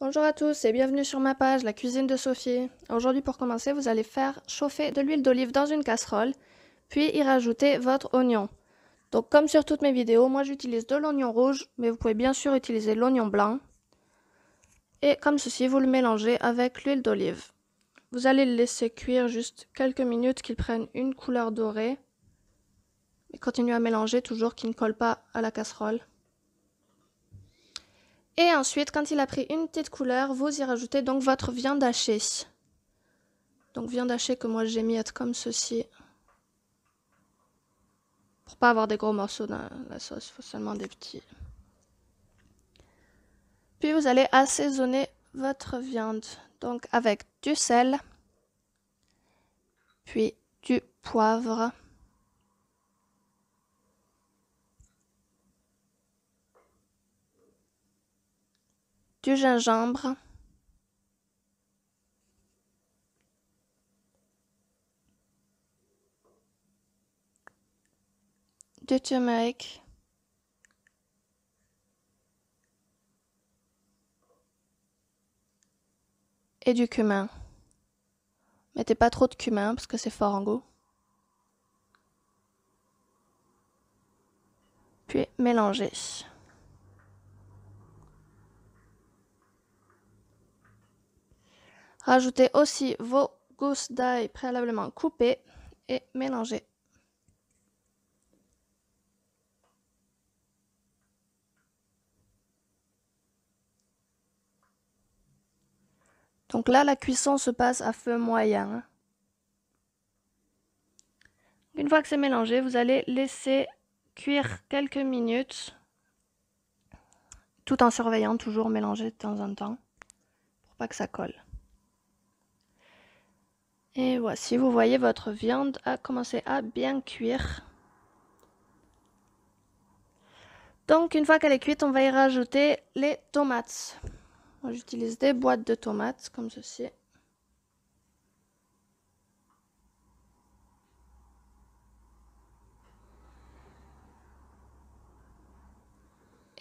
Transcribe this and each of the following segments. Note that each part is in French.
Bonjour à tous et bienvenue sur ma page, la cuisine de Sophie. Aujourd'hui pour commencer, vous allez faire chauffer de l'huile d'olive dans une casserole, puis y rajouter votre oignon. Donc comme sur toutes mes vidéos, moi j'utilise de l'oignon rouge, mais vous pouvez bien sûr utiliser l'oignon blanc. Et comme ceci, vous le mélangez avec l'huile d'olive. Vous allez le laisser cuire juste quelques minutes qu'il prenne une couleur dorée. Et continuez à mélanger toujours qu'il ne colle pas à la casserole. Et ensuite, quand il a pris une petite couleur, vous y rajoutez donc votre viande hachée. Donc viande hachée que moi j'émiette comme ceci. Pour pas avoir des gros morceaux dans la sauce, il faut seulement des petits. Puis vous allez assaisonner votre viande. Donc avec du sel, puis du poivre, du gingembre, du turmeric, et du cumin. Mettez pas trop de cumin parce que c'est fort en goût. Puis mélangez. Rajoutez aussi vos gousses d'ail préalablement coupées et mélangez. Donc là, la cuisson se passe à feu moyen. Une fois que c'est mélangé, vous allez laisser cuire quelques minutes, tout en surveillant toujours mélanger de temps en temps, pour pas que ça colle. Et voici, vous voyez, votre viande a commencé à bien cuire. Donc une fois qu'elle est cuite, on va y rajouter les tomates. Moi j'utilise des boîtes de tomates comme ceci.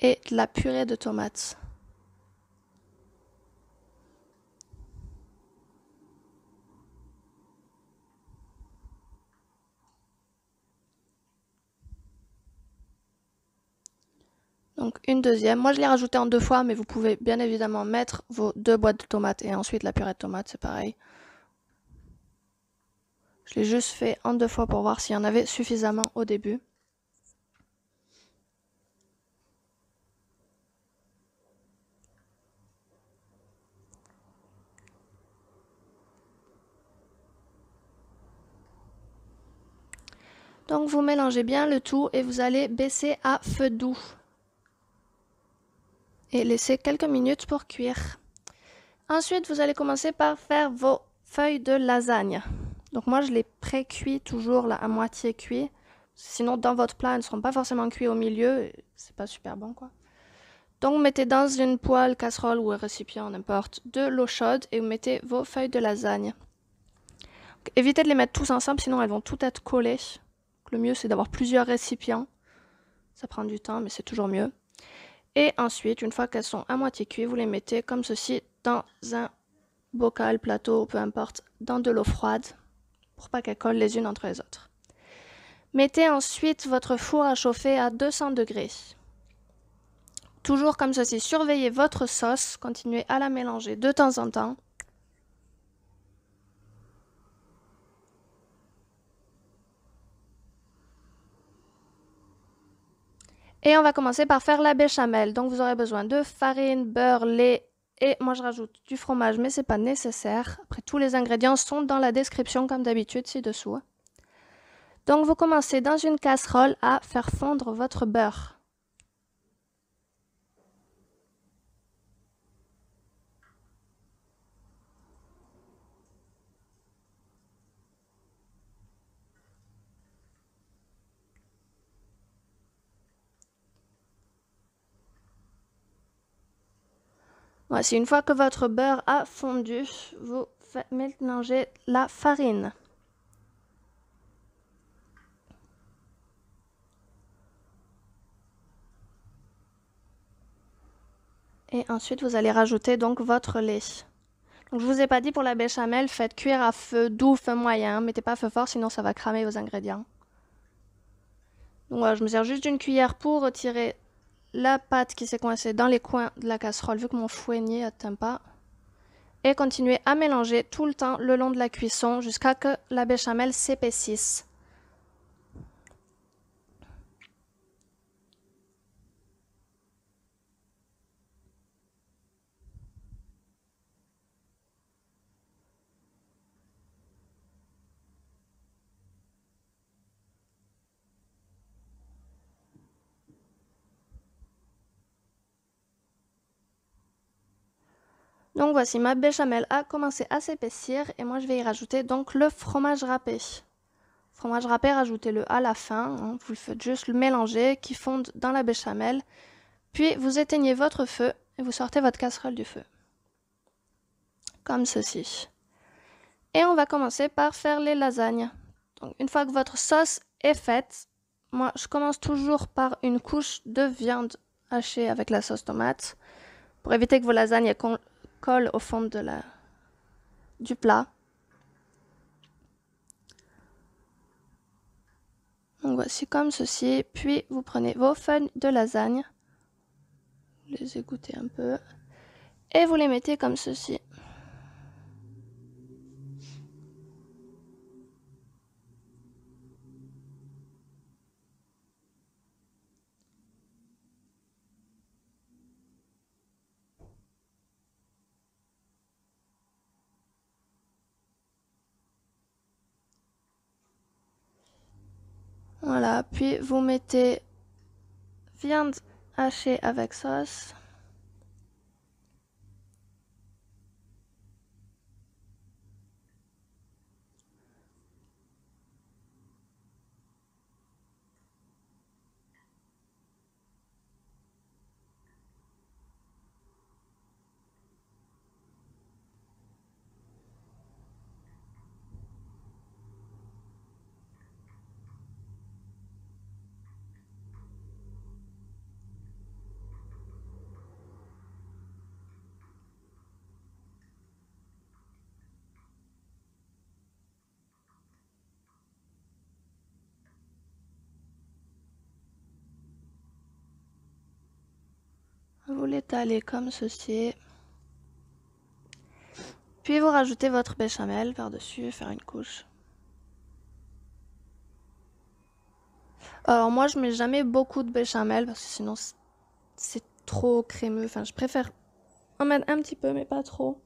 Et de la purée de tomates. Donc une deuxième. Moi je l'ai rajouté en 2 fois, mais vous pouvez bien évidemment mettre vos 2 boîtes de tomates et ensuite la purée de tomates, c'est pareil. Je l'ai juste fait en 2 fois pour voir s'il y en avait suffisamment au début. Donc vous mélangez bien le tout et vous allez baisser à feu doux. Et laisser quelques minutes pour cuire. Ensuite, vous allez commencer par faire vos feuilles de lasagne. Donc moi, je les pré-cuis toujours là, à moitié cuits. Sinon, dans votre plat, elles ne seront pas forcément cuites au milieu. C'est pas super bon, quoi. Donc, mettez dans une poêle, casserole ou un récipient, n'importe, de l'eau chaude et vous mettez vos feuilles de lasagne. Donc, évitez de les mettre tous ensemble, sinon elles vont toutes être collées. Donc, le mieux, c'est d'avoir plusieurs récipients. Ça prend du temps, mais c'est toujours mieux. Et ensuite, une fois qu'elles sont à moitié cuites, vous les mettez comme ceci dans un bocal, plateau, peu importe, dans de l'eau froide pour pas qu'elles collent les unes entre les autres. Mettez ensuite votre four à chauffer à 200 degrés. Toujours comme ceci, surveillez votre sauce, continuez à la mélanger de temps en temps. Et on va commencer par faire la béchamel. Donc vous aurez besoin de farine, beurre, lait et moi je rajoute du fromage, mais c'est pas nécessaire. Après, tous les ingrédients sont dans la description comme d'habitude ci-dessous. Donc vous commencez dans une casserole à faire fondre votre beurre. Voici, une fois que votre beurre a fondu, vous mélangez la farine. Et ensuite, vous allez rajouter donc votre lait. Donc, je vous ai pas dit pour la béchamel, faites cuire à feu doux, feu moyen. Mettez pas feu fort, sinon ça va cramer vos ingrédients. Donc voilà, je me sers juste d'une cuillère pour retirer la pâte qui s'est coincée dans les coins de la casserole, vu que mon fouet n'atteint pas. Et continuez à mélanger tout le temps le long de la cuisson jusqu'à ce que la béchamel s'épaississe. Donc voici, ma béchamel a commencé à s'épaissir et moi je vais y rajouter donc le fromage râpé. Fromage râpé, rajoutez-le à la fin, hein, vous le faites juste le mélanger qui fonde dans la béchamel. Puis vous éteignez votre feu et vous sortez votre casserole du feu. Comme ceci. Et on va commencer par faire les lasagnes. Donc une fois que votre sauce est faite, moi je commence toujours par une couche de viande hachée avec la sauce tomate pour éviter que vos lasagnes collent au fond du plat. Donc voici comme ceci. Puis vous prenez vos feuilles de lasagne, vous les égouttez un peu et vous les mettez comme ceci. Voilà, puis vous mettez viande hachée avec sauce. Vous l'étalez comme ceci. Puis vous rajoutez votre béchamel par-dessus, faire une couche. Alors moi je mets jamais beaucoup de béchamel parce que sinon c'est trop crémeux. Enfin je préfère en mettre un petit peu mais pas trop.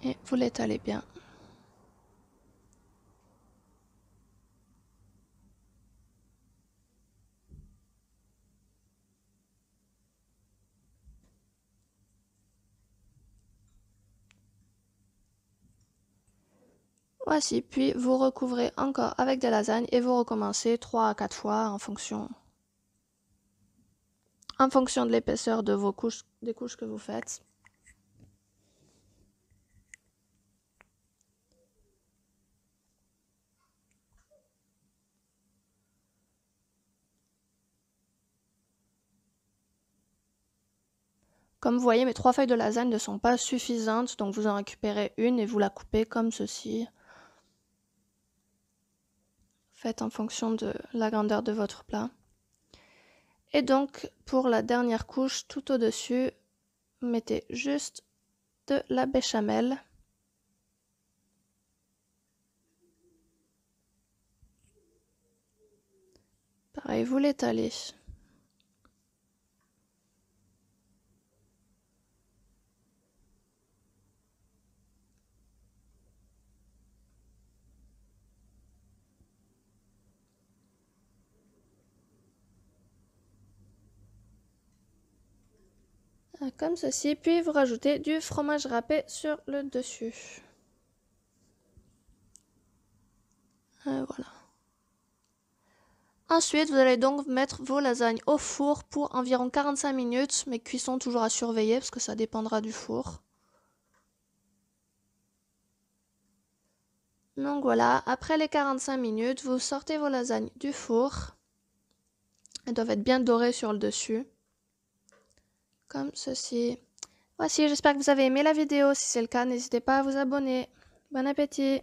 Et vous l'étalez bien. Voici, puis vous recouvrez encore avec des lasagnes et vous recommencez 3 à 4 fois en fonction de l'épaisseur de vos couches, des couches que vous faites. Comme vous voyez, mes 3 feuilles de lasagne ne sont pas suffisantes, donc vous en récupérez une et vous la coupez comme ceci. Faites en fonction de la grandeur de votre plat. Et donc, pour la dernière couche, tout au-dessus, mettez juste de la béchamel. Pareil, vous l'étalez. Comme ceci, puis vous rajoutez du fromage râpé sur le dessus. Et voilà. Ensuite, vous allez donc mettre vos lasagnes au four pour environ 45 minutes, mais cuisson toujours à surveiller parce que ça dépendra du four. Donc voilà, après les 45 minutes, vous sortez vos lasagnes du four. Elles doivent être bien dorées sur le dessus. Comme ceci. Voici, j'espère que vous avez aimé la vidéo. Si c'est le cas, n'hésitez pas à vous abonner. Bon appétit!